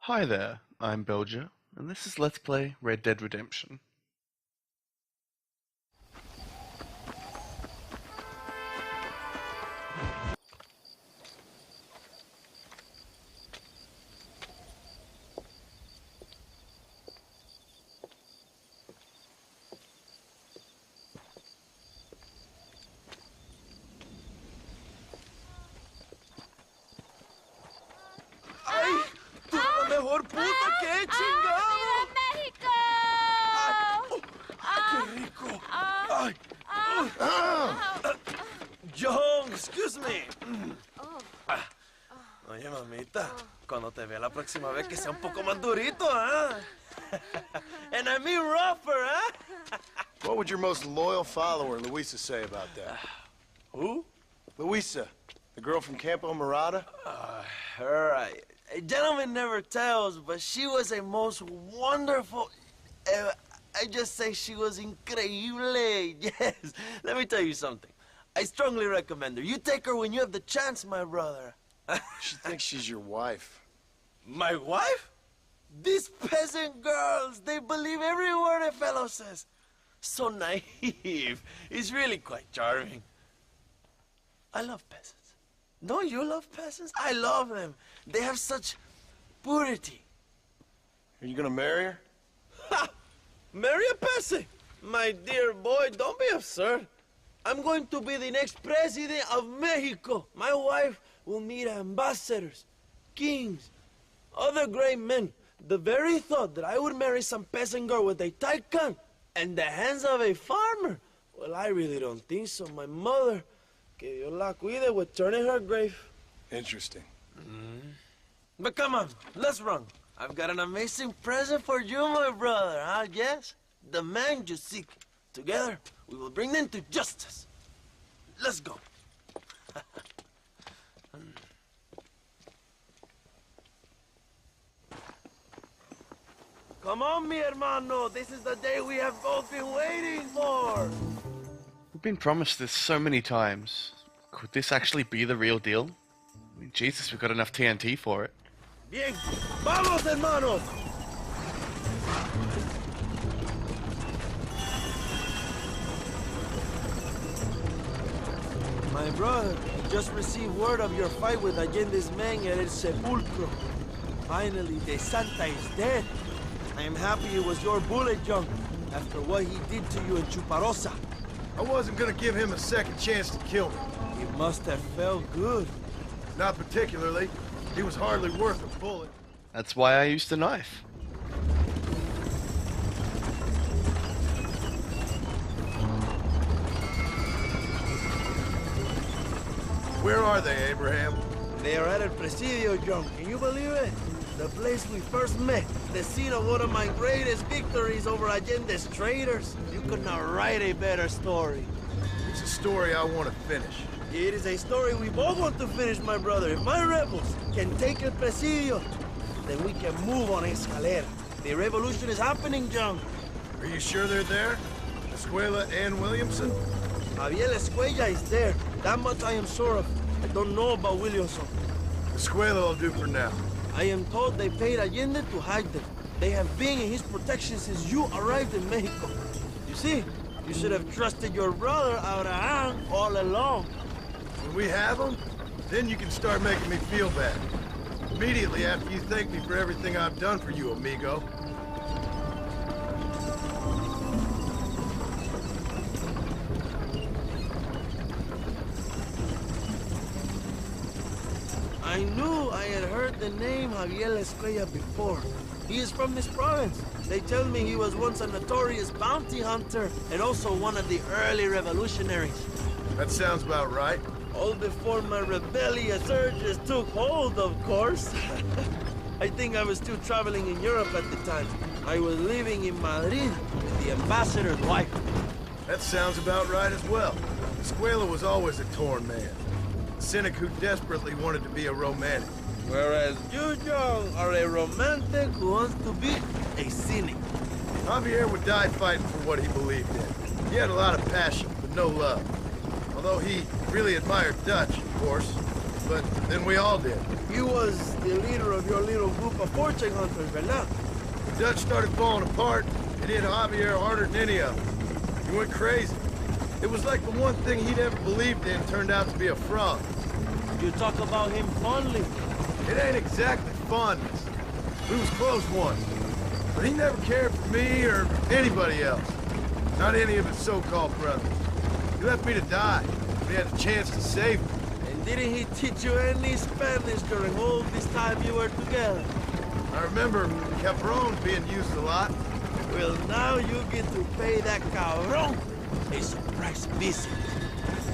Hi there, I'm Belger, and this is Let's Play Red Dead Redemption. ¡Ay! ¡Tú eres la mejor puta que he chingado! ¡Viva México! ¡Ay! ¡Qué rico! ¡Ay! John, excuse me. Oye, mamita, cuando te vea la próxima vez que sea un poco más durito, ¿ah? And I mean rougher, ¿ah? What would your most loyal follower, Luisa, say about that? Who? Luisa, the girl from Campo Morada? Her, a gentleman never tells, but she was a most wonderful... I just say she was increíble. Yes. Let me tell you something. I strongly recommend her. You take her when you have the chance, my brother. She thinks she's your wife. My wife? These peasant girls, they believe every word a fellow says. So naive. It's really quite charming. I love peasants. Don't you love peasants? I love them. They have such purity. Are you gonna marry her? Ha! Marry a peasant? My dear boy, don't be absurd. I'm going to be the next president of Mexico. My wife will meet ambassadors, kings, other great men. The very thought that I would marry some peasant girl with a tight gun and the hands of a farmer, well, I really don't think so. My mother, que Dios la cuide, would turn in her grave. Interesting. But come on, let's run. I've got an amazing present for you, my brother, huh? Yes? The man you seek. Together, we will bring them to justice. Let's go. Come on, mi hermano. This is the day we have both been waiting for. We've been promised this so many times. Could this actually be the real deal? I mean, Jesus, we've got enough TNT for it. Bien. Vamos, hermanos. My brother, I just received word of your fight with Allende's men at El Sepulcro. Finally, the Santa is dead. I am happy it was your bullet, John, after what he did to you in Chuparosa. I wasn't gonna give him a second chance to kill me. It must have felt good. Not particularly. He was hardly worth a bullet. That's why I used a knife. Where are they, Abraham? They are at El Presidio, John. Can you believe it? The place we first met. The scene of one of my greatest victories over Allende's traitors. You could not write a better story. It's a story I want to finish. It is a story we both want to finish, my brother. If my rebels can take El Presidio, then we can move on Escalera. The revolution is happening, John. Are you sure they're there? Escuela and Williamson? Javier Escuella is there. That much I am sure of. I don't know about Williamson. Escuela will do for now. I am told they paid Allende to hide them. They have been in his protection since you arrived in Mexico. You see, you should have trusted your brother Abraham all along. When we have them, then you can start making me feel bad. Immediately after you thank me for everything I've done for you, amigo. I knew I had heard the name Javier Escuella before. He is from this province. They tell me he was once a notorious bounty hunter and also one of the early revolutionaries. That sounds about right. All before my rebellious urges took hold, of course. I think I was still traveling in Europe at the time. I was living in Madrid with the ambassador's wife. That sounds about right as well. Escuela was always a torn man. A cynic who desperately wanted to be a romantic. Whereas you, John, are a romantic who wants to be a cynic. Javier would die fighting for what he believed in. He had a lot of passion, but no love. Although he really admired Dutch, of course. but then we all did. You was the leader of your little group of fortune hunters, ¿verdad? The Dutch started falling apart. It hit Javier harder than any of them. He went crazy. It was like the one thing he'd ever believed in turned out to be a fraud. You talk about him fondly. It ain't exactly fondness. We was close once. But he never cared for me or anybody else. Not any of his so-called brothers. He left me to die, but he had a chance to save me. And didn't he teach you any Spanish during all this time you were together? I remember Cabron being used a lot. Well, now you get to pay that cabron a surprise visit.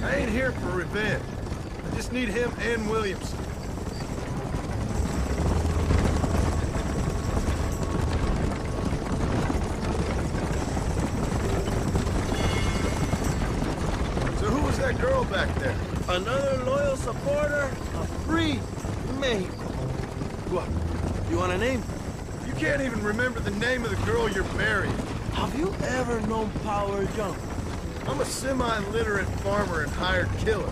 I ain't here for revenge. I just need him and Williamson. So who was that girl back there? Another loyal supporter of free Mexico. What? You want a name? You can't even remember the name of the girl you're marrying. Have you ever known Power Jump? I'm a semi-literate farmer and hired killer.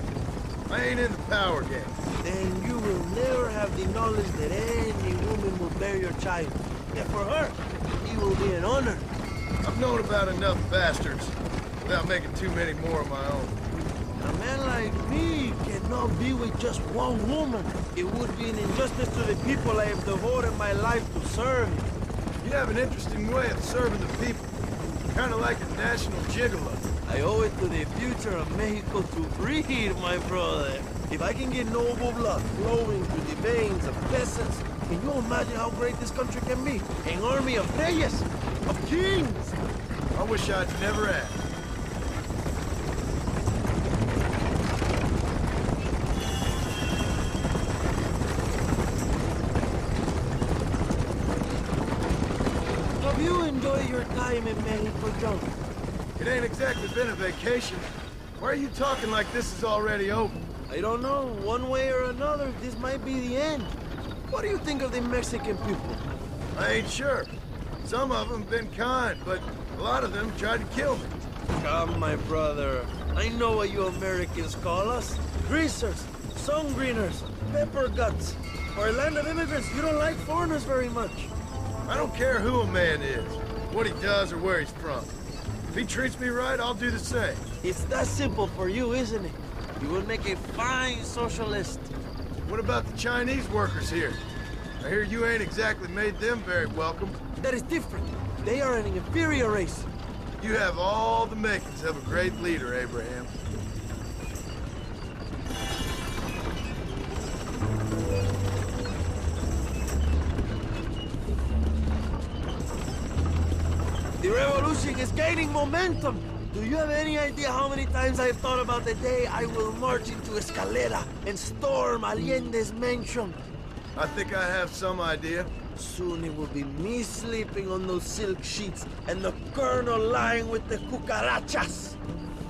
I ain't in the power game. Then you will never have the knowledge that any woman will bear your child. And for her, it will be an honor. I've known about enough bastards without making too many more of my own. A man like me cannot be with just one woman. It would be an injustice to the people I have devoted my life to serve. You have an interesting way of serving the people. Kind of like a national gigolo. I owe it to the future of Mexico to breed, my brother. If I can get noble blood flowing through the veins of peasants, can you imagine how great this country can be? An army of reyes, of kings. I wish I'd never asked. Have you enjoyed your time in Mexico, John? It ain't exactly been a vacation. Why are you talking like this is already over? I don't know. One way or another, this might be the end. What do you think of the Mexican people? I ain't sure. Some of them been kind, but a lot of them tried to kill me. Come, my brother. I know what you Americans call us. Greasers, sun greeners, pepper guts. For a land of immigrants, you don't like foreigners very much. I don't care who a man is, what he does or where he's from. If he treats me right, I'll do the same. It's that simple for you, isn't it? You would make a fine socialist. What about the Chinese workers here? I hear you ain't exactly made them very welcome. That is different. They are an inferior race. You have all the makings of a great leader, Abraham. The revolution is gaining momentum. Do you have any idea how many times I've thought about the day I will march into Escalera and storm Allende's mansion? I think I have some idea. Soon it will be me sleeping on those silk sheets and the colonel lying with the cucarachas.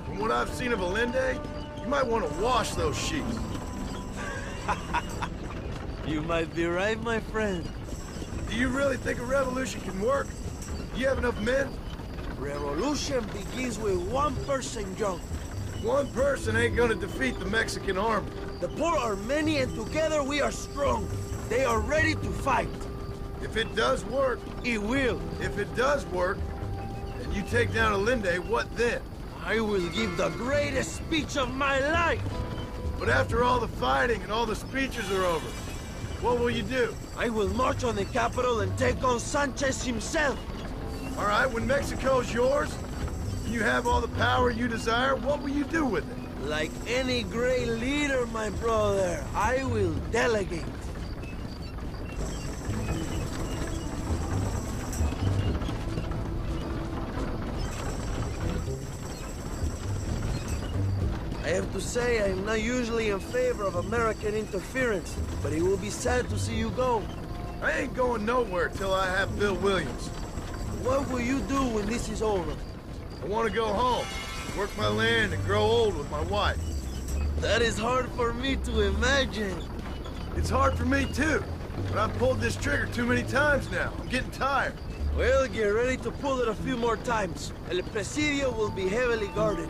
From what I've seen of Allende, you might want to wash those sheets. You might be right, my friend. Do you really think a revolution can work? You have enough men? Revolution begins with one person, John. One person ain't gonna defeat the Mexican army. The poor are many and together we are strong. They are ready to fight. If it does work, It will. if it does work, and you take down Allende, what then? I will give the greatest speech of my life. But after all the fighting and all the speeches are over, what will you do? I will march on the capital and take on Sanchez himself. All right, when Mexico's yours, and you have all the power you desire, what will you do with it? Like any great leader, my brother, I will delegate. I have to say, I'm not usually in favor of American interference, but it will be sad to see you go. I ain't going nowhere till I have Bill Williams. What will you do when this is over? I want to go home, work my land, and grow old with my wife. That is hard for me to imagine. It's hard for me too, but I've pulled this trigger too many times now. I'm getting tired. Well, get ready to pull it a few more times. El Presidio will be heavily guarded.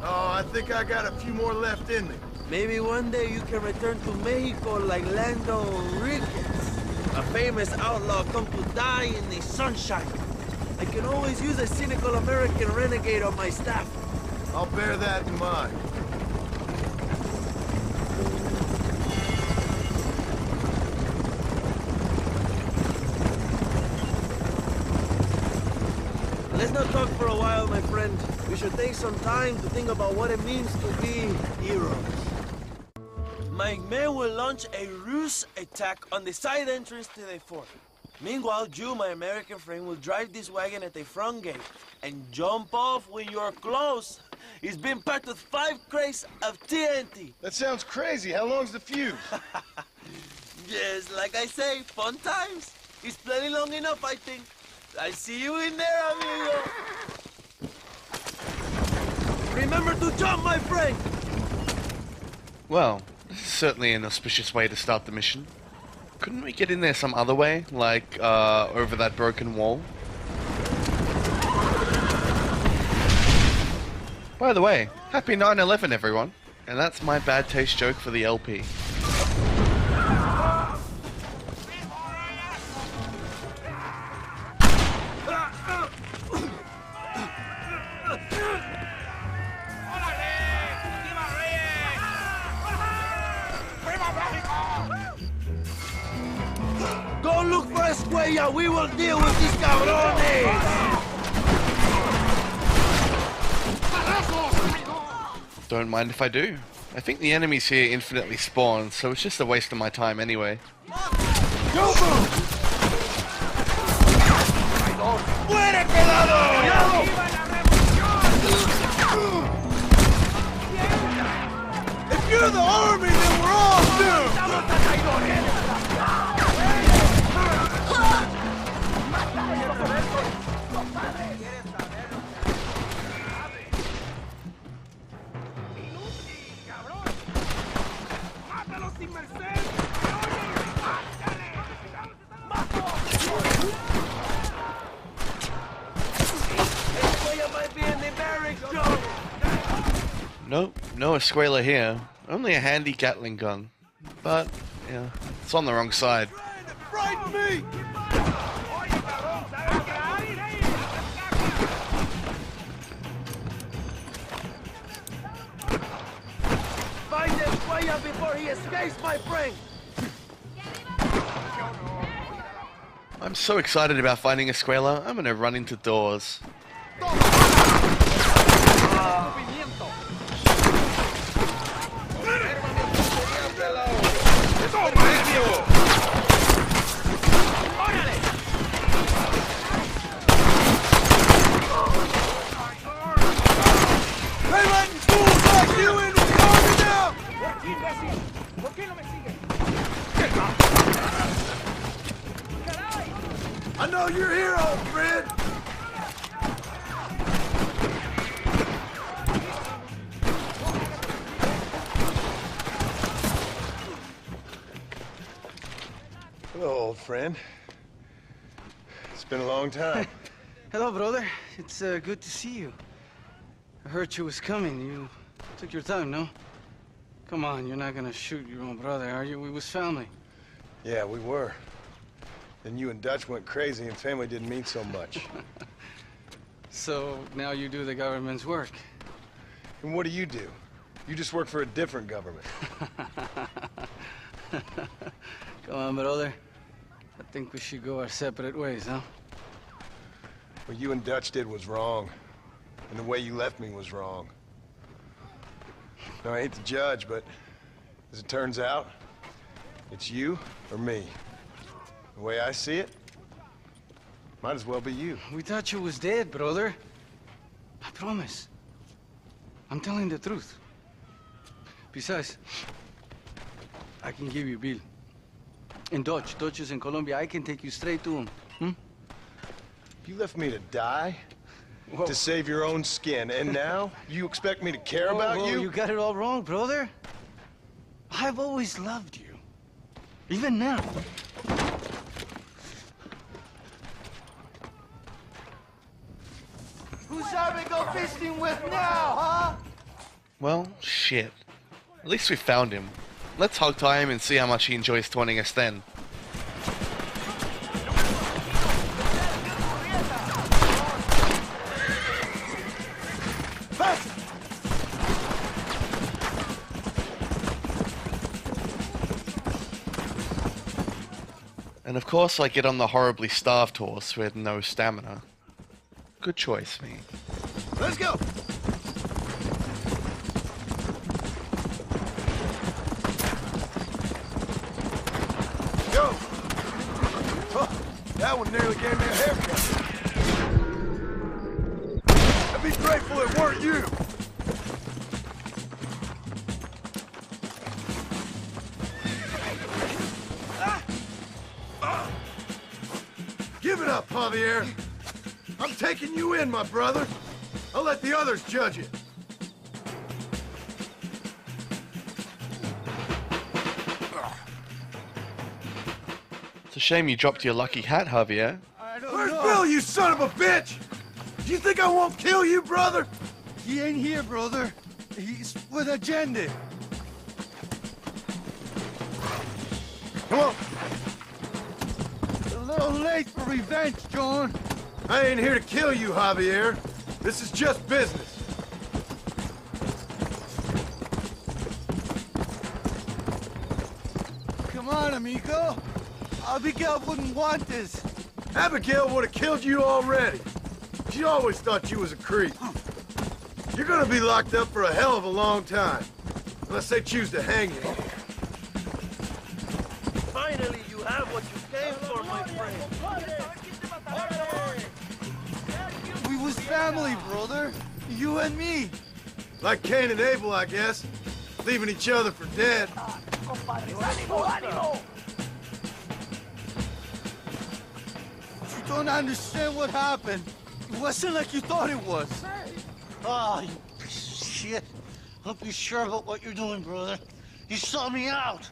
Oh, I think I got a few more left in me. Maybe one day you can return to Mexico like Lando Enriquez, a famous outlaw come to die in the sunshine. I can always use a cynical American renegade on my staff. I'll bear that in mind. Let's not talk for a while, my friend. We should take some time to think about what it means to be heroes. My men will launch a ruse attack on the side entrance to the fort. Meanwhile, you, my American friend, will drive this wagon at the front gate and jump off when you're close. It's been packed with 5 crates of TNT. That sounds crazy. How long's the fuse? Yes, like I say, fun times. It's plenty long enough, I think. I see you in there, amigo. Remember to jump, my friend! Well, this is certainly an auspicious way to start the mission. Couldn't we get in there some other way, like, over that broken wall? By the way, happy 9/11 everyone, and that's my bad taste joke for the LP. Go look for Escuella, we will deal with these cabrones! Don't mind if I do. I think the enemies here infinitely spawn, so it's just a waste of my time anyway. Go move! ¡Muere, pelado! If you're the army, then we're all doomed! Escuella might be in the barracks, Joe! Nope, no Escuela here. Only a handy Gatling gun. But, yeah, it's on the wrong side. Frighten me! Find Escuella before he escapes, my friend! I'm so excited about finding Escuela, I'm gonna run into doors. They letting fools like you into the army now! I know you're here, old friend! Hello, old friend. It's been a long time. Hello, brother. It's good to see you. I heard you was coming. You took your time, no? Come on, you're not gonna shoot your own brother, are you? We was family. Yeah, we were. Then you and Dutch went crazy and family didn't mean so much. So now you do the government's work. And what do? You just work for a different government. Come on, brother. I think we should go our separate ways, huh? What you and Dutch did was wrong. And the way you left me was wrong. Now, I hate to judge, but as it turns out, it's you or me. The way I see it, might as well be you. We thought you was dead, brother. I promise. I'm telling the truth. Besides, I can give you a bill. In Dutch. Dutch is in Colombia. I can take you straight to him. You left me to die? Whoa. To save your own skin, and now you expect me to care about Whoa, you? You got it all wrong, brother. I've always loved you. Even now. Who shall we go fishing with now, huh? Well, shit. At least we found him. Let's hog tie him and see how much he enjoys taunting us then. And of course I get on the horribly starved horse with no stamina. Good choice, me. Let's go! Go! Oh, that one nearly gave me a haircut. I'd be grateful it weren't you! Give it up, Javier! I'm taking you in, my brother! I'll let the others judge it! It's a shame you dropped your lucky hat, Javier. Where's Bill, you son of a bitch? Do you think I won't kill you, brother? He ain't here, brother. He's with Agenda. Come on! A little late for revenge, John. I ain't here to kill you, Javier. This is just business. Come on, amigo. Abigail wouldn't want this. Abigail would have killed you already. She always thought you was a creep. You're gonna be locked up for a hell of a long time. Unless they choose to hang you. Finally, you have what you came for, my friend. We was family, brother. You and me. Like Cain and Abel, I guess. Leaving each other for dead. You don't understand what happened. It wasn't like you thought it was. Oh, you piece of shit. Don't be sure about what you're doing, brother. You saw me out.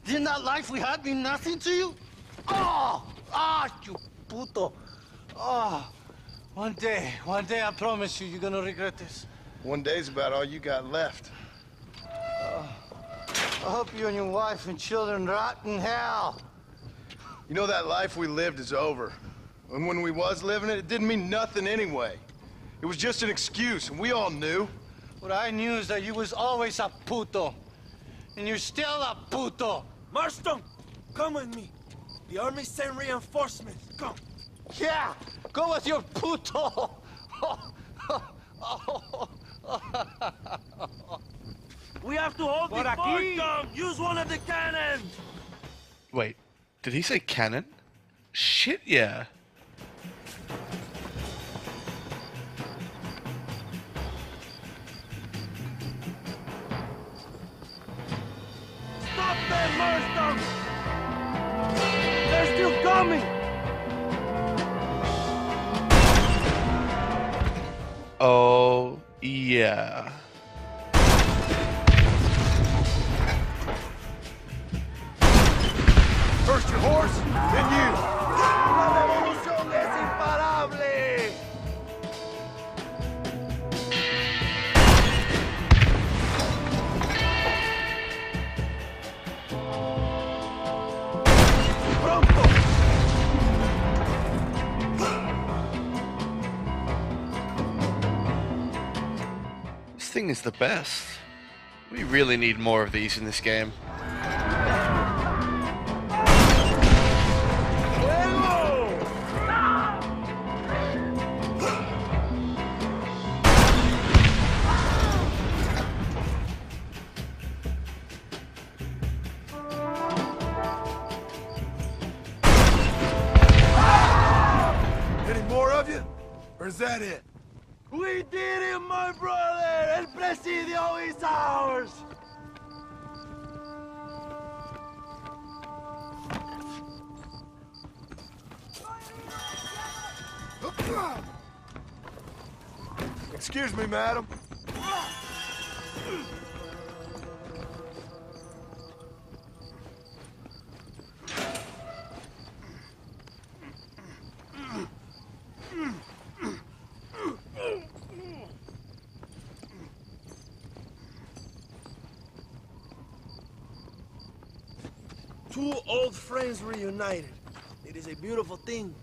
Didn't that life we had mean nothing to you? Oh! Ah, you puto. Oh. One day, I promise you, you're gonna regret this. One day's about all you got left. I hope you and your wife and children rot in hell. You know that life we lived is over. And when we was living it, it didn't mean nothing anyway. It was just an excuse, and we all knew. What I knew is that you was always a puto. And you're still a puto. Marston, come with me. The army sent reinforcements. Come. Yeah, go with your puto. We have to hold the fort down. Use one of the cannons. Wait, did he say cannon? Shit, yeah. Stop them, Marston! They're still coming! Oh, yeah. First your horse, then you. ¡La revolución es imparable! ¡Pronto! This thing is the best. We really need more of these in this game. Any more of you? Or is that it? We did it, my brother! El Presidio is ours! Excuse me, madam. Two old friends reunited. It is a beautiful thing.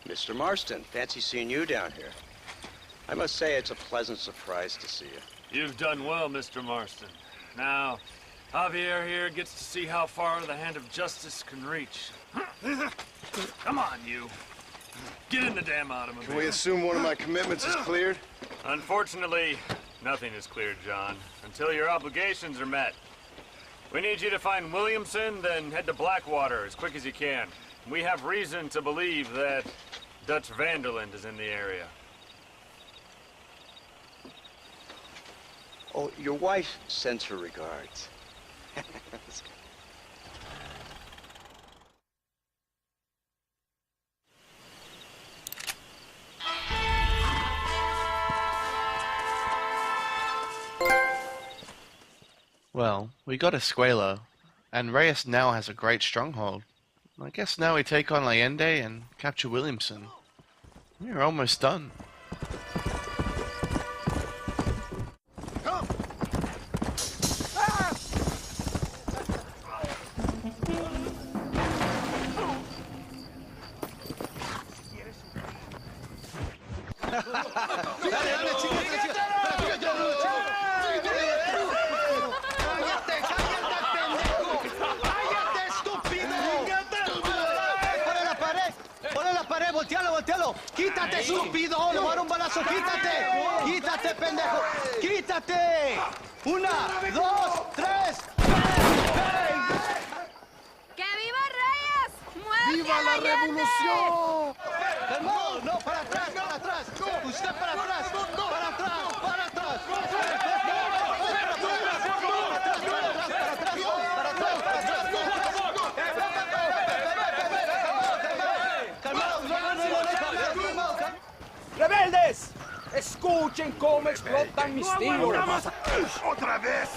Mr. Marston, fancy seeing you down here. I must say it's a pleasant surprise to see you. You've done well, Mr. Marston. Now, Javier here gets to see how far the hand of justice can reach. Come on, you. Get in the damn automobile. Can we assume one of my commitments is cleared? Unfortunately, nothing is cleared, John, until your obligations are met. We need you to find Williamson, then head to Blackwater as quick as you can. We have reason to believe that Dutch Vanderland is in the area. Oh, your wife sends her regards. Well, we got Escuela, and Reyes now has a great stronghold. I guess now we take on Allende and capture Williamson. We're almost done. ¡Voltealo! ¡Quítate, estúpido! ¡Le voy a dar un balazo! ¡Quítate! ¡Quítate, pendejo! ¡Quítate! ¡Una, dos, tres! ¡Que viva Reyes! ¡Muerte ¡Viva la Allende! revolución! ¡No, no! ¡Para atrás, para atrás! ¡Usted para atrás! ¡Para atrás, para atrás! ¡Rebeldes! ¡Escuchen cómo explotan mis tiros! ¡Otra vez!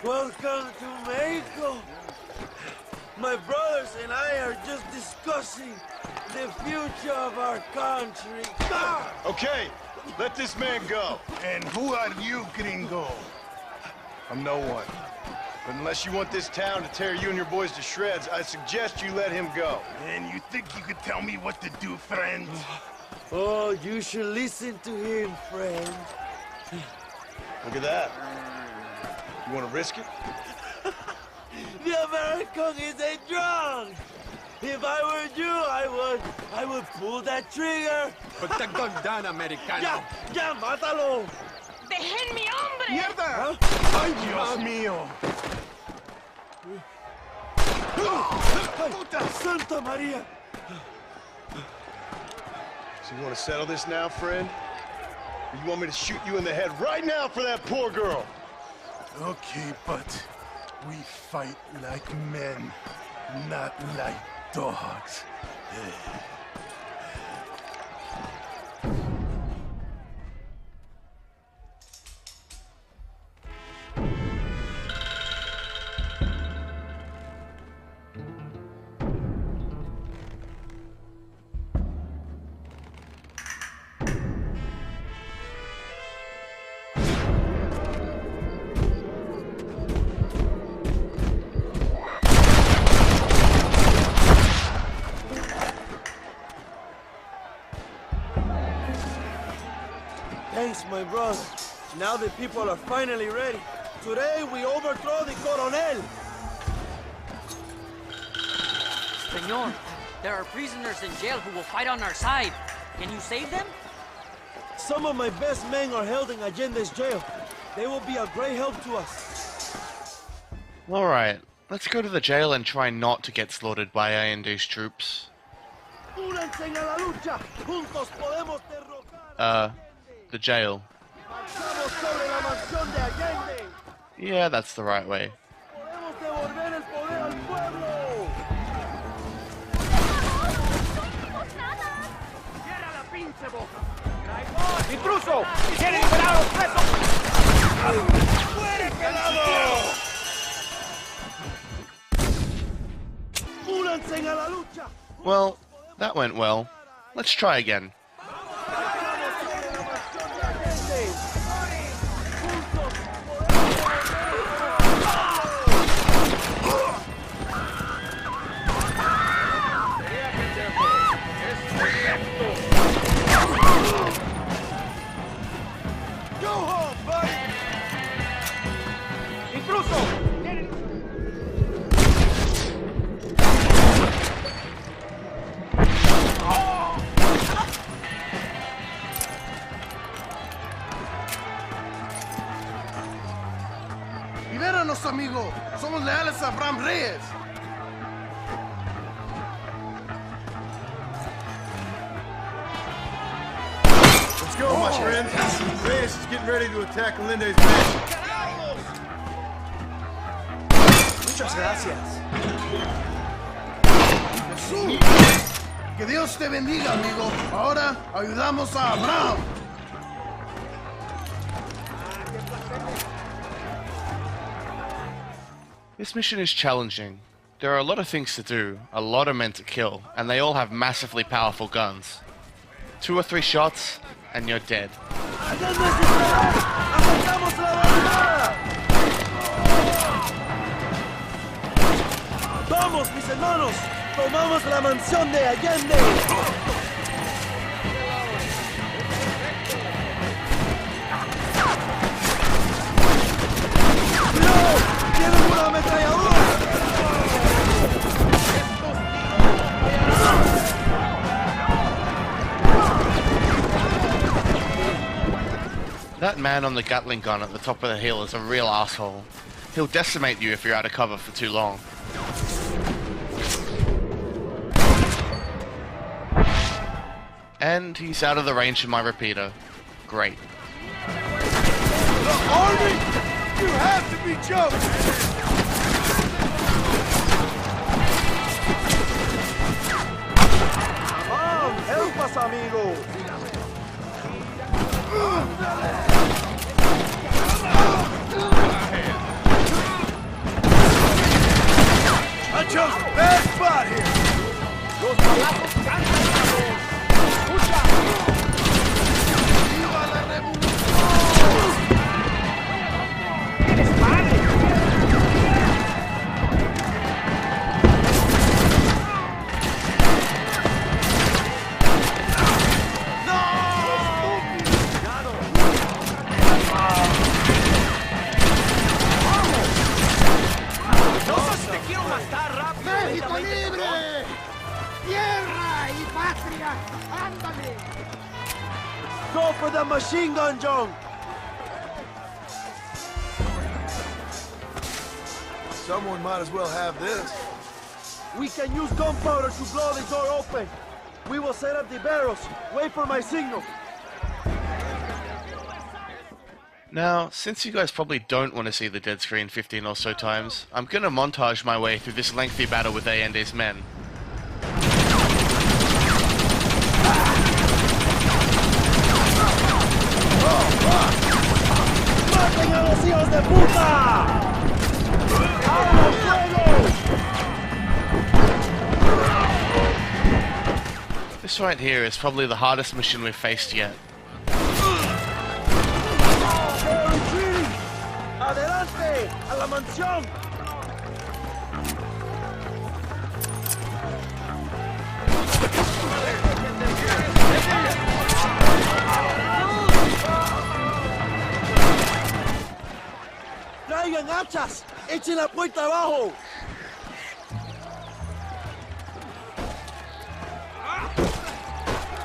Welcome to Mexico. My brothers and I are just discussing the future of our country. Okay, let this man go. And who are you, gringo? I'm no one. But unless you want this town to tear you and your boys to shreds, I suggest you let him go. And you think you could tell me what to do, friend? Oh, you should listen to him, friend. Look at that. You want to risk it? The American is a drunk. If I were you, I would pull that trigger. Protect the gun, americano! Ya, mátalo. ¡Déjenme, hombre! ¡Mierda! ¡Ay, Dios mío! ¡Puta Santa María! So you want to settle this now, friend? Or you want me to shoot you in the head right now for that poor girl? Okay, but we fight like men, not like dogs. Thanks, my brother. Now the people are finally ready. Today we overthrow the Coronel. Senor, there are prisoners in jail who will fight on our side. Can you save them? Some of my best men are held in Allende's jail. They will be a great help to us. Alright, let's go to the jail and try not to get slaughtered by Allende's troops. Únanse a la lucha. Juntos podemos derrocar. The jail. Marchamos sobre la mansión de Allende. Yeah, that's the right way. Podemos devolver el poder al pueblo. ¡Cierra la pinche boca! ¡Traidor! ¡Intruso! ¡Quiere liberar a los presos! ¡Fuere, pelado! Únanse a la lucha. Well, that went well. Let's try again. on, buddy! ¡Intruso! Libéranos, amigo. Somos leales a Abraham Reyes. Let's go, my friend. Reyes is getting ready to attack Alinde's mansion. Muchas gracias. Jesús. Que Dios te bendiga, amigo. Ahora ayudamos a Abraham. This mission is challenging. There are a lot of things to do, a lot of men to kill, and they all have massively powerful guns. 2 or 3 shots, and you're dead. ¡Vamos, mis hermanos! ¡Tomamos la mansión de Allende! ¡Tienen una ametralladora! That man on the Gatling gun at the top of the hill is a real asshole. He'll decimate you if you're out of cover for too long. And he's out of the range of my repeater. Great. The army? You have to be joking! ¡Help us, amigo! I chose a bad spot here! ¡Los balazos cantan! ¡Escucha! ¡Viva la revolución! ¡Eres padre! ¡No sé si te quiero matar rápido! ¡México libre! ¡Tierra y patria! ¡Ándale! Go for the machine gun, John! Someone might as well have this. We can use gunpowder to blow the door open. We will set up the barrels. Wait for my signal. Now, since you guys probably don't want to see the dead screen 15 or so times, I'm gonna montage my way through this lengthy battle with Allende's men. ¡Maten a los hijos de puta! ¡Abran fuego! This right here is probably the hardest mission we've faced yet. ¡They're retreating! ¡Adelante! ¡A la mansión! ¡Traigan hachas! ¡Echen la puerta abajo!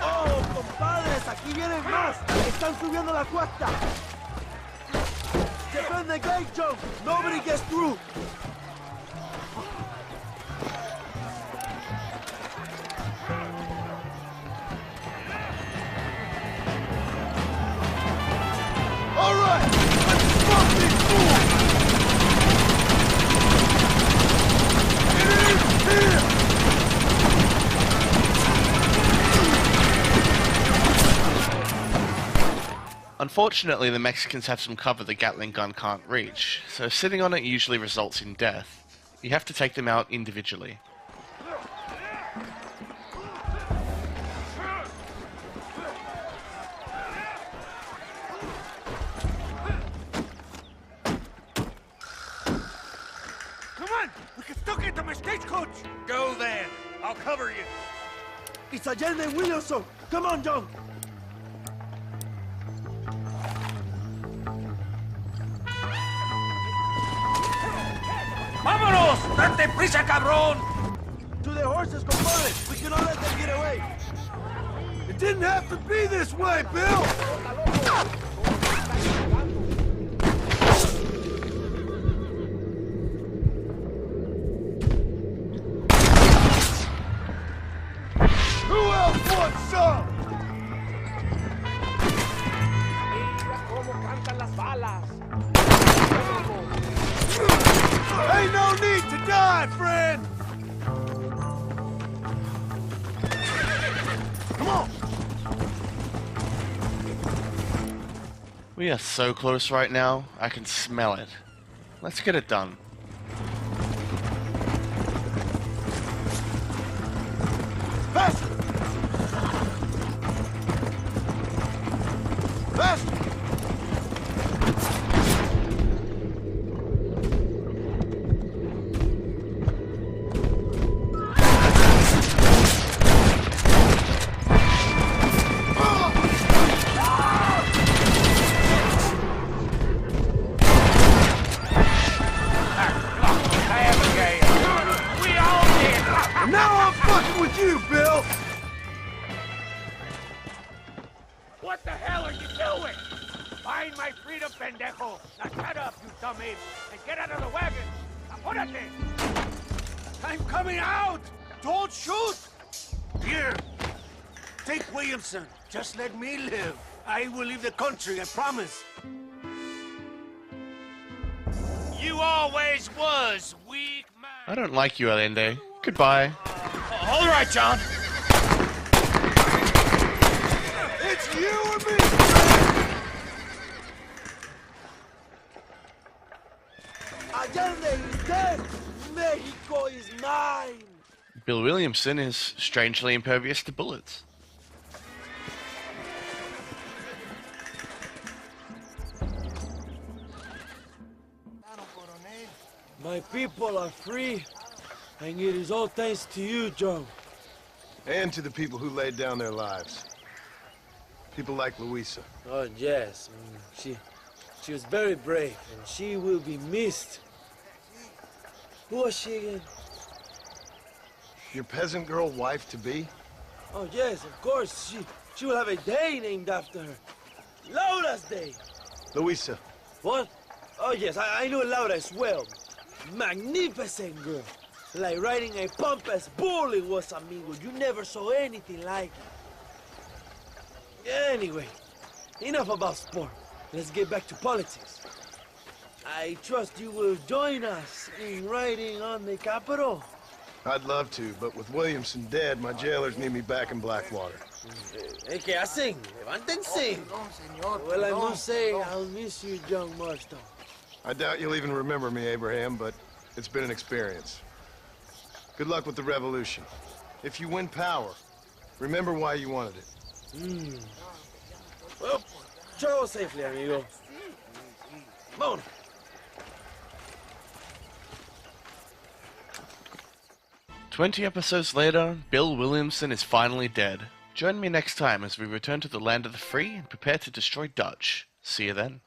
¡Oh, compadres! ¡Aquí vienen más! ¡Están subiendo la cuesta! ¡Defend the gate, John! ¡Nobody gets through! All right! Let's fuck these fools! Get in here! Unfortunately, the Mexicans have some cover the Gatling gun can't reach, so sitting on it usually results in death. You have to take them out individually. Come on! We can still get to my stagecoach! Go then! I'll cover you! It's Allende Williamson! Come on, John! ¡Date prisa, cabrón! To the horses, compadre! We cannot let them get away! It didn't have to be this way, Bill! Who else wants some? Ain't no need to die, friend! Come on! We are so close right now, I can smell it. Let's get it done. Faster! Faster! And now I'm fucking with you, Bill! What the hell are you doing? Find my freedom, pendejo! Now shut up, you dumb ape, and get out of the wagon! Apúrate! I'm coming out! Don't shoot! Here, take Williamson. Just let me live. I will leave the country, I promise. You always was weak man. I don't like you, Allende. Goodbye. All right, John. It's you or me! Allende is dead! Mexico is mine! Bill Williamson is strangely impervious to bullets. My people are free, and it is all thanks to you, John. And to the people who laid down their lives. People like Luisa. Oh, yes. She was very brave, and she will be missed. Who was she again? Your peasant girl wife-to-be? Oh, yes, of course. She will have a day named after her. Laura's Day. Luisa. What? Oh, yes, I know Laura as well. Magnificent girl. Like riding a pompous bull it was, amigo. You never saw anything like it. Anyway, enough about sport. Let's get back to politics. I trust you will join us in riding on the Capitol. I'd love to, but with Williamson dead, my jailers need me back in Blackwater. ¿Qué hacen? Levántense. Well, I must say, I'll miss you, John Marston. I doubt you'll even remember me, Abraham, but it's been an experience. Good luck with the revolution. If you win power, remember why you wanted it. Well, travel safely, amigo. Vámonos. "20 episodes later, Bill Williamson is finally dead. Join me next time as we return to the land of the free and prepare to destroy Dutch. See you then.